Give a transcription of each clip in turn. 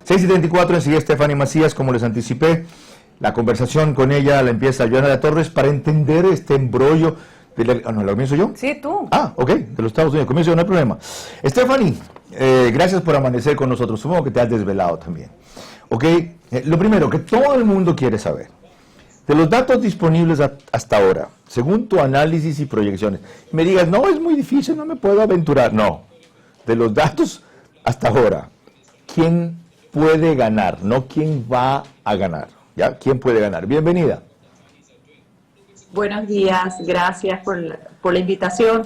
6:34, enseguida Stephanie Macías, como les anticipé. La conversación con ella la empieza Joana Torres para entender este embrollo. ¿No lo comienzo yo? Sí, tú. Ok, de los Estados Unidos. Comienzo yo, no hay problema. Stephanie, gracias por amanecer con nosotros. Supongo que te has desvelado también. Ok, lo primero que todo el mundo quiere saber. De los datos disponibles hasta ahora, según tu análisis y proyecciones, me digas, no, es muy difícil, no me puedo aventurar. No, de los datos hasta ahora, ¿quién puede ganar? No quién va a ganar. ¿Ya? ¿Quién puede ganar? Bienvenida. Buenos días, gracias por la invitación.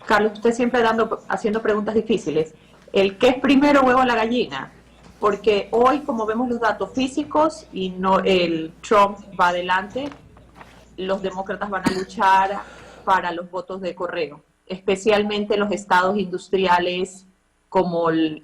Carlos, usted siempre haciendo preguntas difíciles. ¿El qué es primero, huevo o la gallina? Porque hoy, como vemos los datos físicos y no el Trump va adelante, los demócratas van a luchar para los votos de correo, especialmente en los estados industriales,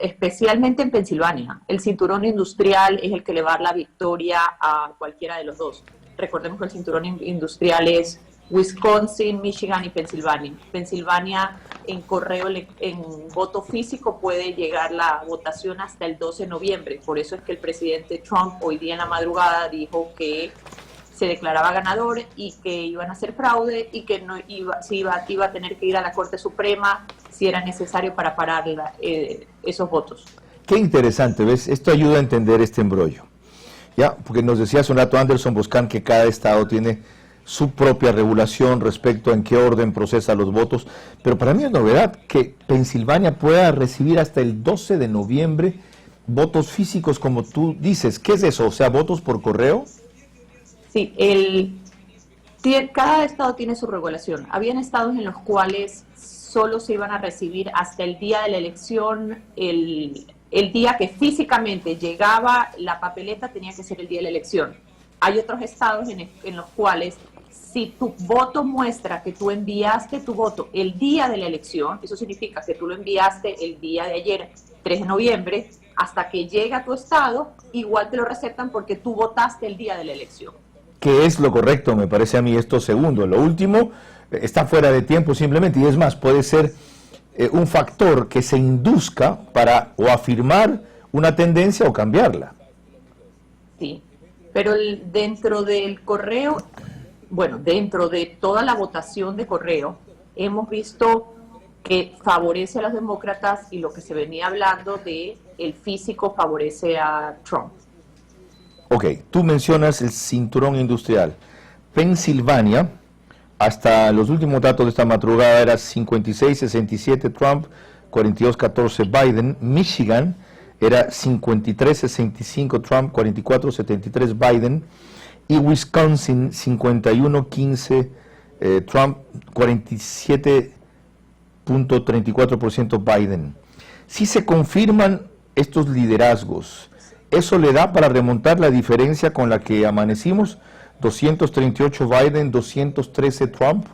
especialmente en Pensilvania. El cinturón industrial es el que le va a dar la victoria a cualquiera de los dos. Recordemos que el cinturón industrial es Wisconsin, Michigan y Pensilvania. Pensilvania en correo, en voto físico puede llegar la votación hasta el 12 de noviembre. Por eso es que el presidente Trump hoy día en la madrugada dijo que se declaraba ganador y que iban a hacer fraude y que no iba a tener que ir a la Corte Suprema si era necesario para parar esos votos. Qué interesante, ¿ves? Esto ayuda a entender este embrollo. Ya, porque nos decía hace un rato Anderson Boscan que cada estado tiene su propia regulación respecto a en qué orden procesa los votos, pero para mí es novedad que Pensilvania pueda recibir hasta el 12 de noviembre votos físicos, como tú dices. ¿Qué es eso? O sea, ¿votos por correo? Sí, cada estado tiene su regulación. Habían estados en los cuales solo se iban a recibir hasta el día de la elección, el día que físicamente llegaba la papeleta tenía que ser el día de la elección. Hay otros estados en los cuales si tu voto muestra que tú enviaste tu voto el día de la elección, eso significa que tú lo enviaste el día de ayer, 3 de noviembre, hasta que llega a tu estado, igual te lo recetan porque tú votaste el día de la elección. ¿Qué es lo correcto? Me parece a mí esto segundo. Lo último está fuera de tiempo simplemente, y es más, puede ser un factor que se induzca para o afirmar una tendencia o cambiarla. Sí, pero dentro del correo, dentro de toda la votación de correo, hemos visto que favorece a los demócratas y lo que se venía hablando de el físico favorece a Trump. Ok, tú mencionas el cinturón industrial. Pensilvania, hasta los últimos datos de esta madrugada, era 56-67 Trump, 42-14 Biden. Michigan era 53-65 Trump, 44-73 Biden. Y Wisconsin, 51-15 Trump, 47.34% Biden. Si se confirman estos liderazgos, ¿eso le da para remontar la diferencia con la que amanecimos? 238 Biden, 213 Trump.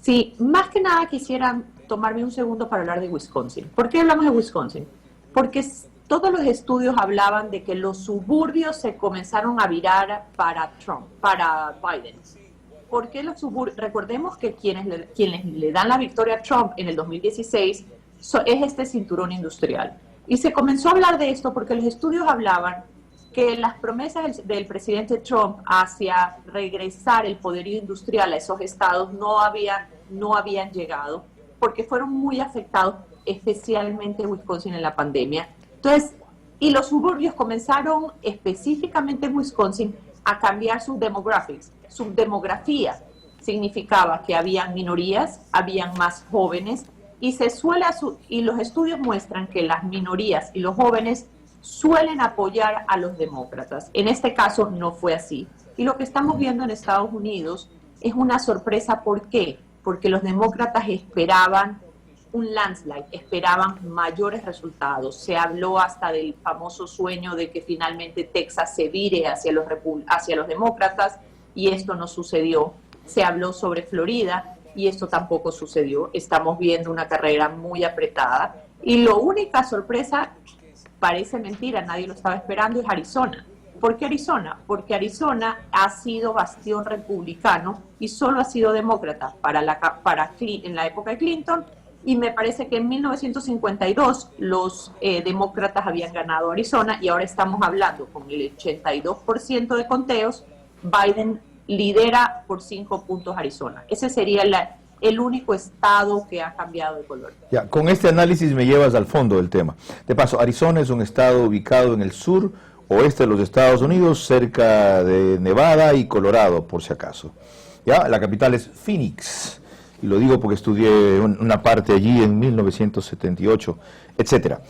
Sí, más que nada quisiera tomarme un segundo para hablar de Wisconsin. ¿Por qué hablamos de Wisconsin? Porque todos los estudios hablaban de que los suburbios se comenzaron a virar para Trump, para Biden. ¿Por qué los suburbios? Recordemos que quienes le dan la victoria a Trump en el 2016 es este cinturón industrial. Y se comenzó a hablar de esto porque los estudios hablaban que las promesas del presidente Trump hacia regresar el poderío industrial a esos estados no habían llegado porque fueron muy afectados, especialmente Wisconsin en la pandemia. Entonces, y los suburbios comenzaron específicamente en Wisconsin a cambiar sus demographics. Su demografía significaba que habían minorías, habían más jóvenes y y los estudios muestran que las minorías y los jóvenes suelen apoyar a los demócratas. En este caso no fue así. Y lo que estamos viendo en Estados Unidos es una sorpresa. ¿Por qué? Porque los demócratas esperaban un landslide, esperaban mayores resultados. Se habló hasta del famoso sueño de que finalmente Texas se vire hacia los demócratas y esto no sucedió. Se habló sobre Florida y esto tampoco sucedió. Estamos viendo una carrera muy apretada y la única sorpresa, parece mentira, nadie lo estaba esperando, es Arizona. ¿Por qué Arizona? Porque Arizona ha sido bastión republicano y solo ha sido demócrata en la época de Clinton Y me parece que en 1952 los demócratas habían ganado Arizona y ahora estamos hablando con el 82% de conteos, Biden lidera por 5 puntos Arizona. Ese sería el único estado que ha cambiado de color. Ya, con este análisis me llevas al fondo del tema. De paso, Arizona es un estado ubicado en el sur oeste de los Estados Unidos, cerca de Nevada y Colorado, por si acaso. Ya, la capital es Phoenix. Y lo digo porque estudié una parte allí en 1978, etcétera.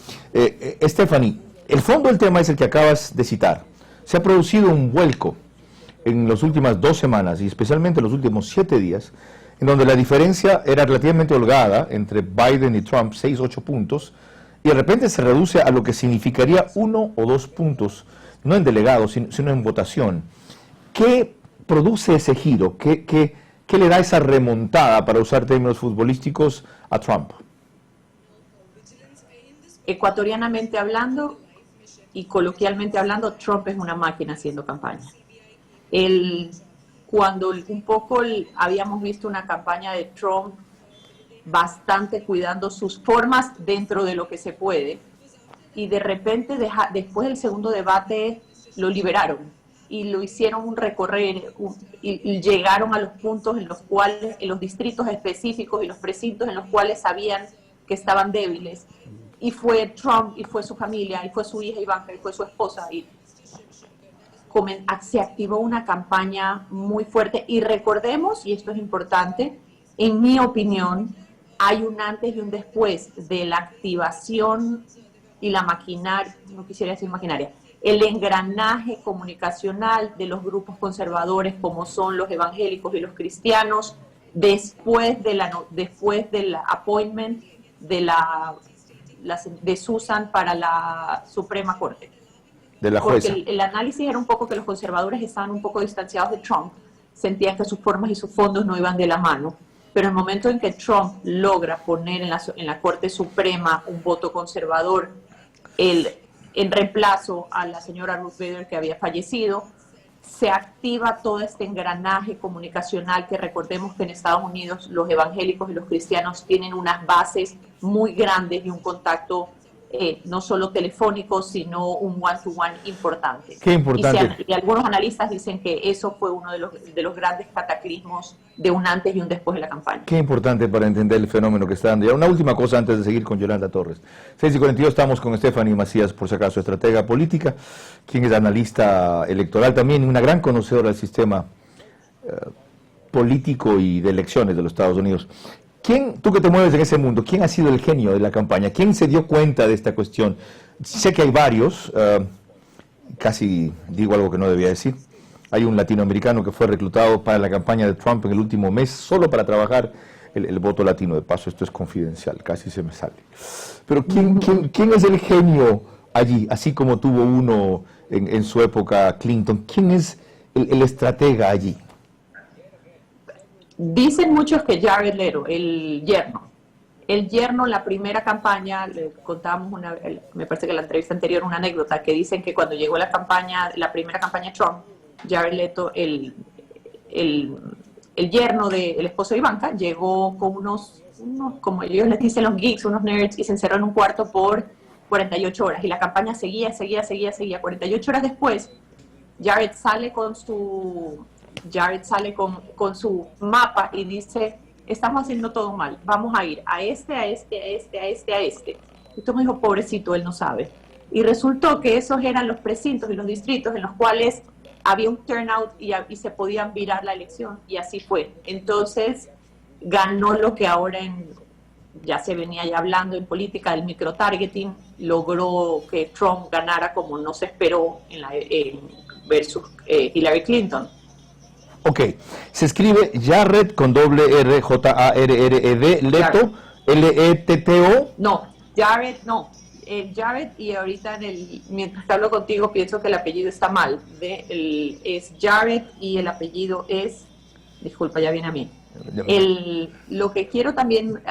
Stephanie, el fondo del tema es el que acabas de citar. Se ha producido un vuelco en las últimas 2 semanas y especialmente en los últimos 7 días, en donde la diferencia era relativamente holgada entre Biden y Trump, 6-8 puntos, y de repente se reduce a lo que significaría 1 o 2 puntos, no en delegados, sino en votación. ¿Qué produce ese giro? ¿Qué le da esa remontada, para usar términos futbolísticos, a Trump? Ecuatorianamente hablando y coloquialmente hablando, Trump es una máquina haciendo campaña. Cuando un poco habíamos visto una campaña de Trump bastante cuidando sus formas dentro de lo que se puede, y de repente después del segundo debate lo liberaron y lo hicieron recorrer y llegaron a los puntos en los cuales, en los distritos específicos y los precintos en los cuales sabían que estaban débiles, y fue Trump y fue su familia y fue su hija Ivanka y fue su esposa, y se activó una campaña muy fuerte. Y recordemos, y esto es importante, en mi opinión, hay un antes y un después de la activación y la maquinaria, no quisiera decir maquinaria, el engranaje comunicacional de los grupos conservadores como son los evangélicos y los cristianos, después del appointment de Susan para la Suprema Corte. De la jueza. Porque el análisis era un poco que los conservadores estaban un poco distanciados de Trump, sentían que sus formas y sus fondos no iban de la mano, pero el momento en que Trump logra poner en la Corte Suprema un voto conservador, en reemplazo a la señora Ruth Bader, que había fallecido, se activa todo este engranaje comunicacional, que recordemos que en Estados Unidos los evangélicos y los cristianos tienen unas bases muy grandes y un contacto no solo telefónico, sino un one-to-one importante. Qué importante. Y algunos analistas dicen que eso fue uno de los grandes cataclismos de un antes y un después de la campaña. Qué importante para entender el fenómeno que está dando. Y una última cosa antes de seguir con Yolanda Torres. 6:42, estamos con Stephanie Macías, por si acaso, estratega política, quien es analista electoral también, una gran conocedora del sistema político y de elecciones de los Estados Unidos. Tú que te mueves en ese mundo, ¿quién ha sido el genio de la campaña? ¿Quién se dio cuenta de esta cuestión? Sé que hay varios, casi digo algo que no debía decir. Hay un latinoamericano que fue reclutado para la campaña de Trump en el último mes solo para trabajar el voto latino. De paso, esto es confidencial, casi se me sale. Pero ¿quién es el genio allí? Así como tuvo uno en su época Clinton. ¿Quién es el estratega allí? Dicen muchos que Jared Leto, el yerno, la primera campaña, le contábamos me parece que en la entrevista anterior, una anécdota, que dicen que cuando llegó la primera campaña Trump, Jared Leto, el yerno del esposo de Ivanka, llegó con unos, como ellos les dicen los geeks, unos nerds, y se encerró en un cuarto por 48 horas, y la campaña seguía. 48 horas después, Jared sale con su mapa y dice: estamos haciendo todo mal, vamos a ir a este. Y tú me dijo, pobrecito, él no sabe. Y resultó que esos eran los precintos y los distritos en los cuales había un turnout y se podían virar la elección, y así fue. Entonces ganó lo que ahora ya se venía ya hablando en política del microtargeting, logró que Trump ganara como no se esperó versus Hillary Clinton. Ok, se escribe Jared con doble R, J-A-R-R-E-D, Leto, L-E-T-T-O. No, Jared, no. Jared, y ahorita mientras que hablo contigo pienso que el apellido está mal. Es Jared y el apellido es, disculpa, ya viene a mí. Lo que quiero también...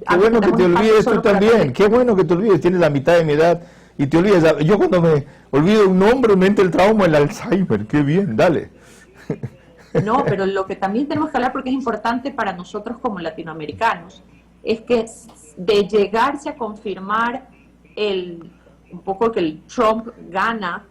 Qué bueno que te olvides tú también, qué bueno que te olvides, tienes la mitad de mi edad y te olvidas. Yo cuando me olvido un nombre me entra el trauma, el Alzheimer, qué bien, dale. No, pero lo que también tenemos que hablar, porque es importante para nosotros como latinoamericanos, es que de llegarse a confirmar un poco que el Trump gana,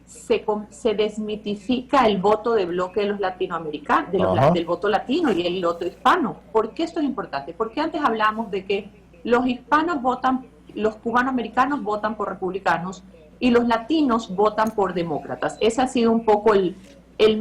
se desmitifica el voto de bloque de los latinoamericanos, del voto latino y el voto hispano. ¿Por qué esto es importante? Porque antes hablamos de que los hispanos votan, los cubanoamericanos votan por republicanos y los latinos votan por demócratas. Ese ha sido un poco el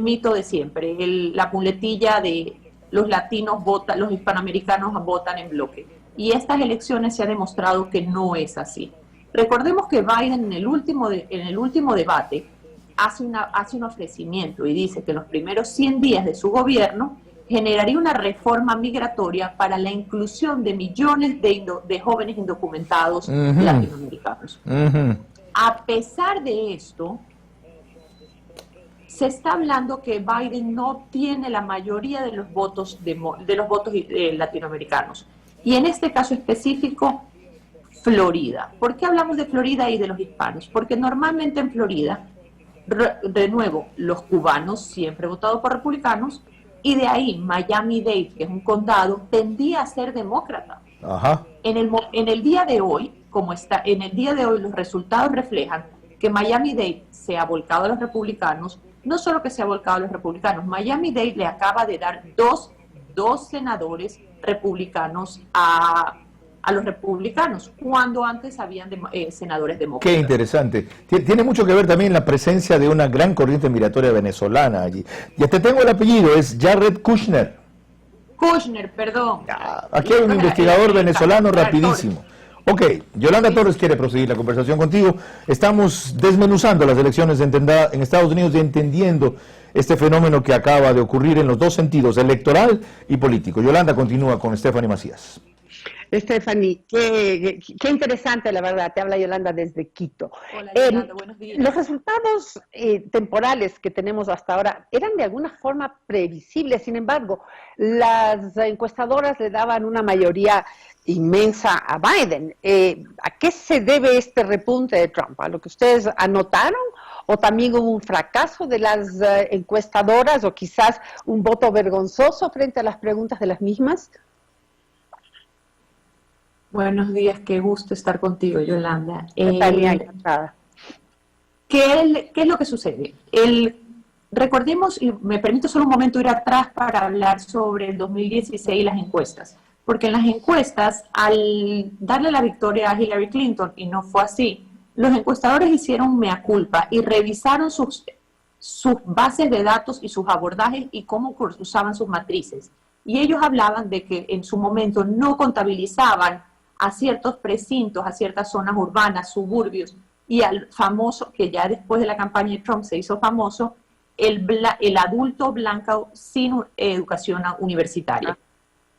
mito de siempre, la muletilla de los latinos votan, los hispanoamericanos votan en bloque. Y estas elecciones se ha demostrado que no es así. Recordemos que Biden en el último debate hace un ofrecimiento y dice que en los primeros 100 días de su gobierno generaría una reforma migratoria para la inclusión de millones de jóvenes indocumentados latinoamericanos. A pesar de esto, se está hablando que Biden no obtiene la mayoría de los votos latinoamericanos. Y en este caso específico, Florida. ¿Por qué hablamos de Florida y de los hispanos? Porque normalmente en Florida, de nuevo, los cubanos siempre han votado por republicanos, y de ahí Miami-Dade, que es un condado, tendía a ser demócrata. En el día de hoy, los resultados reflejan que Miami-Dade se ha volcado a los republicanos. No solo que se ha volcado a los republicanos, Miami-Dade le acaba de dar dos senadores republicanos a los republicanos, cuando antes habían senadores demócratas. Qué interesante. Tiene mucho que ver también la presencia de una gran corriente migratoria venezolana allí. Ya te tengo el apellido, es Jared Kushner. Kushner, perdón. Aquí hay un investigador venezolano rapidísimo. Ok, Yolanda Torres quiere proseguir la conversación contigo. Estamos desmenuzando las elecciones en Estados Unidos y entendiendo este fenómeno que acaba de ocurrir en los dos sentidos, electoral y político. Yolanda continúa con Stephanie Macías. Stephanie, qué interesante, la verdad. Te habla Yolanda desde Quito. Hola, Yolanda, buenos días. Los resultados temporales que tenemos hasta ahora eran de alguna forma previsibles. Sin embargo, las encuestadoras le daban una mayoría inmensa a Biden. ¿A qué se debe este repunte de Trump? ¿A lo que ustedes anotaron? ¿O también hubo un fracaso de las encuestadoras o quizás un voto vergonzoso frente a las preguntas de las mismas? Buenos días, qué gusto estar contigo, Yolanda. Encantada. ¿Qué es lo que sucede? Recordemos, y me permito solo un momento ir atrás para hablar sobre el 2016 y las encuestas, porque en las encuestas, al darle la victoria a Hillary Clinton, y no fue así, los encuestadores hicieron mea culpa y revisaron sus bases de datos y sus abordajes y cómo usaban sus matrices. Y ellos hablaban de que en su momento no contabilizaban a ciertos precintos, a ciertas zonas urbanas, suburbios, y al famoso, que ya después de la campaña de Trump se hizo famoso, el adulto blanco sin educación universitaria.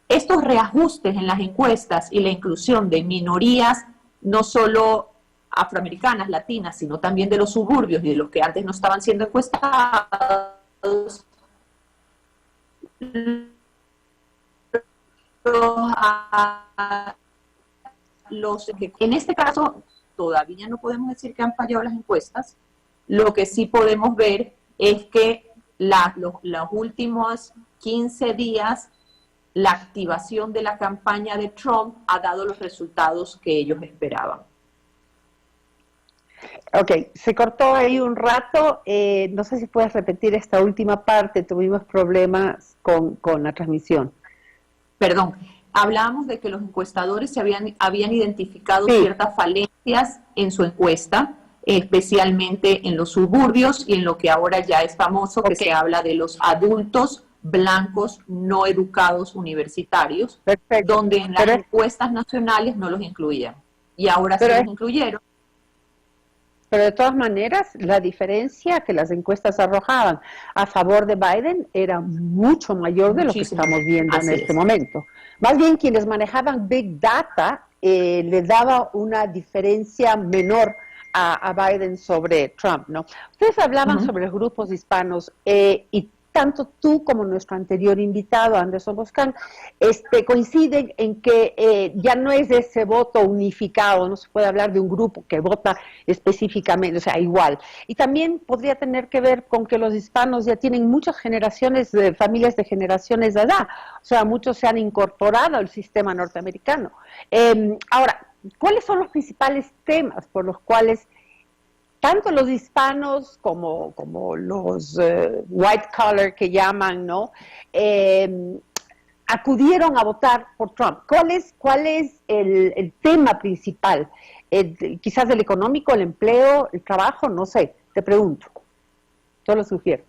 Estos reajustes en las encuestas y la inclusión de minorías, no solo afroamericanas, latinas, sino también de los suburbios y de los que antes no estaban siendo encuestados, en este caso todavía no podemos decir que han fallado las encuestas. Lo que sí podemos ver es que los últimos 15 días la activación de la campaña de Trump ha dado los resultados que ellos esperaban. Ok, se cortó ahí un rato, no sé si puedes repetir esta última parte, tuvimos problemas con la transmisión. Perdón, hablábamos de que los encuestadores habían identificado ciertas falencias en su encuesta, especialmente en los suburbios y en lo que ahora ya es famoso, que se habla de los adultos blancos no educados universitarios, donde en las encuestas nacionales no los incluían. Y ahora sí los incluyeron. Pero de todas maneras, la diferencia que las encuestas arrojaban a favor de Biden era mucho mayor de lo que estamos viendo en este momento. Más bien, quienes manejaban Big Data le daba una diferencia menor a Biden sobre Trump, ¿no? Ustedes hablaban sobre los grupos hispanos y tanto tú como nuestro anterior invitado, Anderson Boscan, coinciden en que ya no es ese voto unificado, no se puede hablar de un grupo que vota específicamente, o sea, igual. Y también podría tener que ver con que los hispanos ya tienen muchas generaciones, familias de generaciones de edad, o sea, muchos se han incorporado al sistema norteamericano. Ahora, ¿cuáles son los principales temas por los cuales tanto los hispanos como los white collar que llaman, ¿no? Acudieron a votar por Trump? ¿Cuál es el tema principal? Quizás el económico, el empleo, el trabajo, no sé, te pregunto. Yo lo sugiero.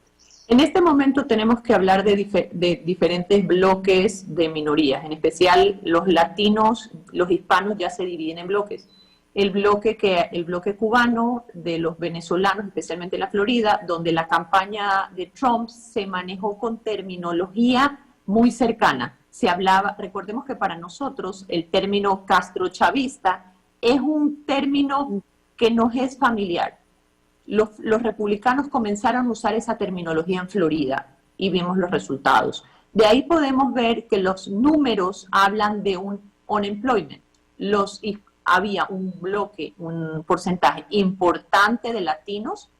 En este momento tenemos que hablar de diferentes bloques de minorías, en especial los latinos, los hispanos ya se dividen en bloques. El bloque cubano, de los venezolanos, especialmente en la Florida, donde la campaña de Trump se manejó con terminología muy cercana. Se hablaba, recordemos que para nosotros el término castrochavista es un término que nos es familiar. Los republicanos comenzaron a usar esa terminología en Florida y vimos los resultados. De ahí podemos ver que los números hablan de un unemployment. Había un bloque, un porcentaje importante de latinos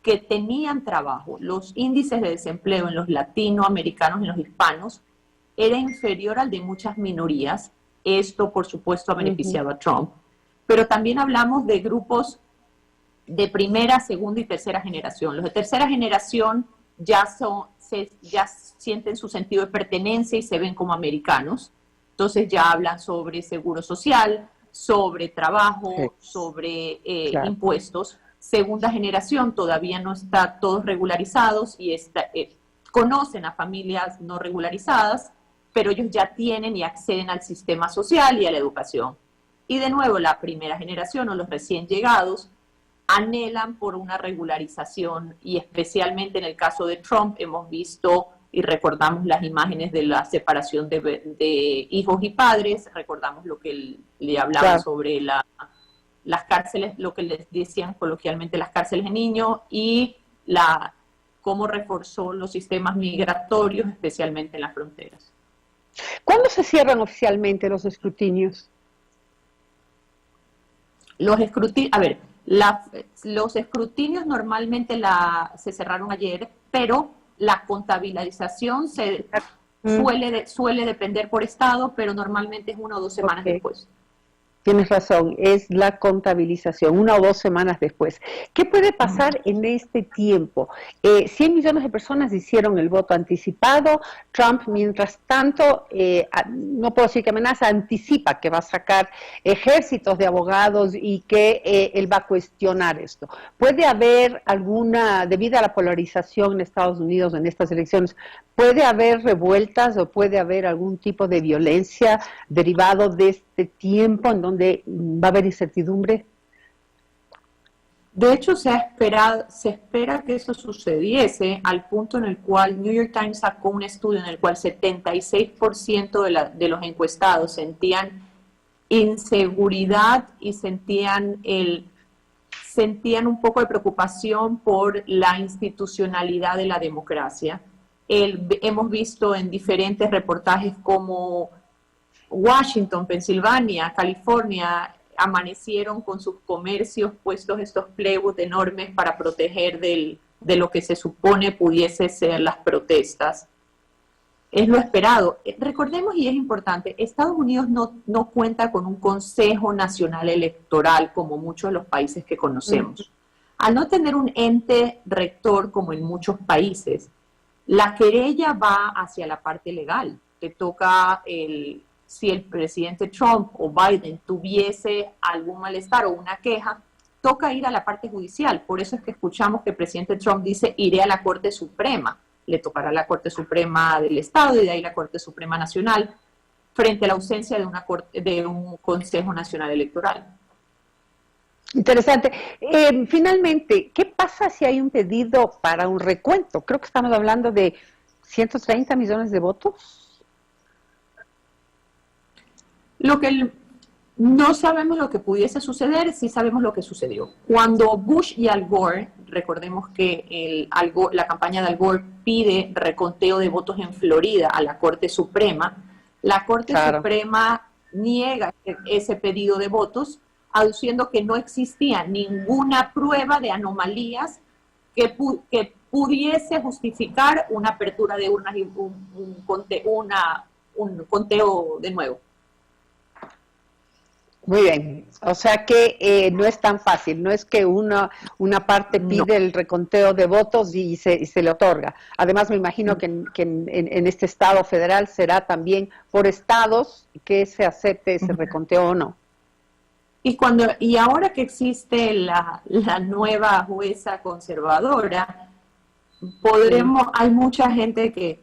que tenían trabajo. Los índices de desempleo en los latinoamericanos y en los hispanos era inferior al de muchas minorías. Esto, por supuesto, ha beneficiado a Trump. Pero también hablamos de grupos de primera, segunda y tercera generación. Los de tercera generación ya sienten su sentido de pertenencia y se ven como americanos. Entonces ya hablan sobre seguro social, sobre trabajo, sobre impuestos. Segunda generación todavía no está todos regularizados y conocen a familias no regularizadas, pero ellos ya tienen y acceden al sistema social y a la educación. Y de nuevo, la primera generación o los recién llegados anhelan por una regularización, y especialmente en el caso de Trump hemos visto y recordamos las imágenes de la separación de hijos y padres, recordamos lo que le hablaba sobre las cárceles, lo que les decían coloquialmente las cárceles de niños, y cómo reforzó los sistemas migratorios, especialmente en las fronteras. ¿Cuándo se cierran oficialmente los escrutinios? Los escrutinios normalmente se cerraron ayer, pero la contabilización suele depender por estado, pero normalmente es 1 o 2 semanas después. Tienes razón, es la contabilización, 1 o 2 semanas después. ¿Qué puede pasar en este tiempo? 100 millones de personas hicieron el voto anticipado. Trump, mientras tanto, no puedo decir que amenaza, anticipa que va a sacar ejércitos de abogados y que él va a cuestionar esto. ¿Puede haber debido a la polarización en Estados Unidos en estas elecciones, puede haber revueltas o puede haber algún tipo de violencia derivado de este tiempo en donde va a haber incertidumbre? De hecho, se espera que eso sucediese al punto en el cual New York Times sacó un estudio en el cual 76% de los encuestados sentían inseguridad y sentían un poco de preocupación por la institucionalidad de la democracia. Hemos visto en diferentes reportajes como Washington, Pensilvania, California, amanecieron con sus comercios puestos estos plywood enormes para proteger de lo que se supone pudiese ser las protestas. Es lo esperado. Recordemos, y es importante, Estados Unidos no cuenta con un Consejo Nacional Electoral como muchos de los países que conocemos. Al no tener un ente rector como en muchos países, la querella va hacia la parte legal. Te toca si el presidente Trump o Biden tuviese algún malestar o una queja, toca ir a la parte judicial. Por eso es que escuchamos que el presidente Trump dice, iré a la Corte Suprema. Le tocará la Corte Suprema del Estado y de ahí la Corte Suprema Nacional, frente a la ausencia de un Consejo Nacional Electoral. Interesante. Finalmente, ¿qué pasa si hay un pedido para un recuento? Creo que estamos hablando de 130 millones de votos. No sabemos lo que pudiese suceder, sí sabemos lo que sucedió. Cuando Bush y Al Gore, recordemos que la campaña de Al Gore pide reconteo de votos en Florida a la Corte Suprema, la Corte Suprema niega ese pedido de votos, aduciendo que no existía ninguna prueba de anomalías que pudiese justificar una apertura de urnas y un conteo de nuevo. Muy bien, o sea que no es tan fácil, no es que una parte pide el reconteo de votos y se le otorga. Además me imagino que en este estado federal será también por estados que se acepte ese reconteo o no. Y ahora que existe la nueva jueza conservadora, hay mucha gente que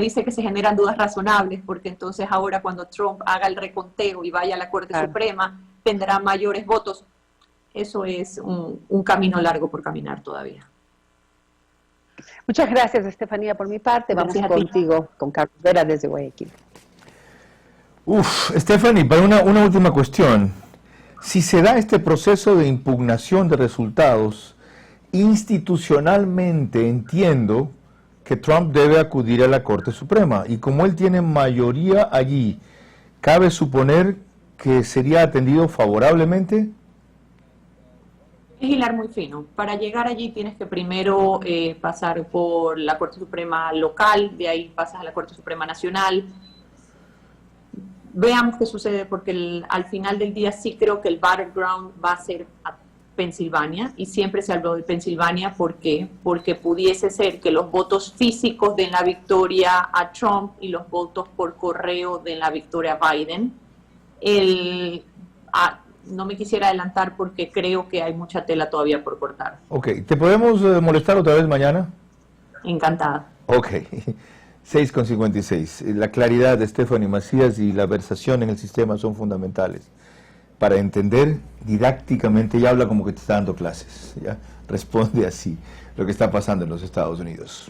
dice que se generan dudas razonables, porque entonces ahora cuando Trump haga el reconteo y vaya a la Corte Suprema, tendrá mayores votos. Eso es un camino largo por caminar todavía. Muchas gracias, Estefanía, por mi parte. Vamos contigo, con Carlos Vera desde Guayaquil. Stephanie, para una última cuestión. Si se da este proceso de impugnación de resultados, institucionalmente entiendo que Trump debe acudir a la Corte Suprema, y como él tiene mayoría allí, ¿cabe suponer que sería atendido favorablemente? Es hilar muy fino. Para llegar allí tienes que primero pasar por la Corte Suprema local, de ahí pasas a la Corte Suprema nacional. Veamos qué sucede, porque al final del día sí creo que el battleground va a ser a Pensilvania, y siempre se habló de Pensilvania. ¿Por qué? Porque pudiese ser que los votos físicos den la victoria a Trump y los votos por correo den la victoria a Biden. No me quisiera adelantar porque creo que hay mucha tela todavía por cortar. Ok, ¿te podemos molestar otra vez mañana? Encantada. Ok, 6:56. La claridad de Stephanie Macías y la versación en el sistema son fundamentales para entender didácticamente. Ella habla como que te está dando clases, ¿ya? Responde así lo que está pasando en los Estados Unidos.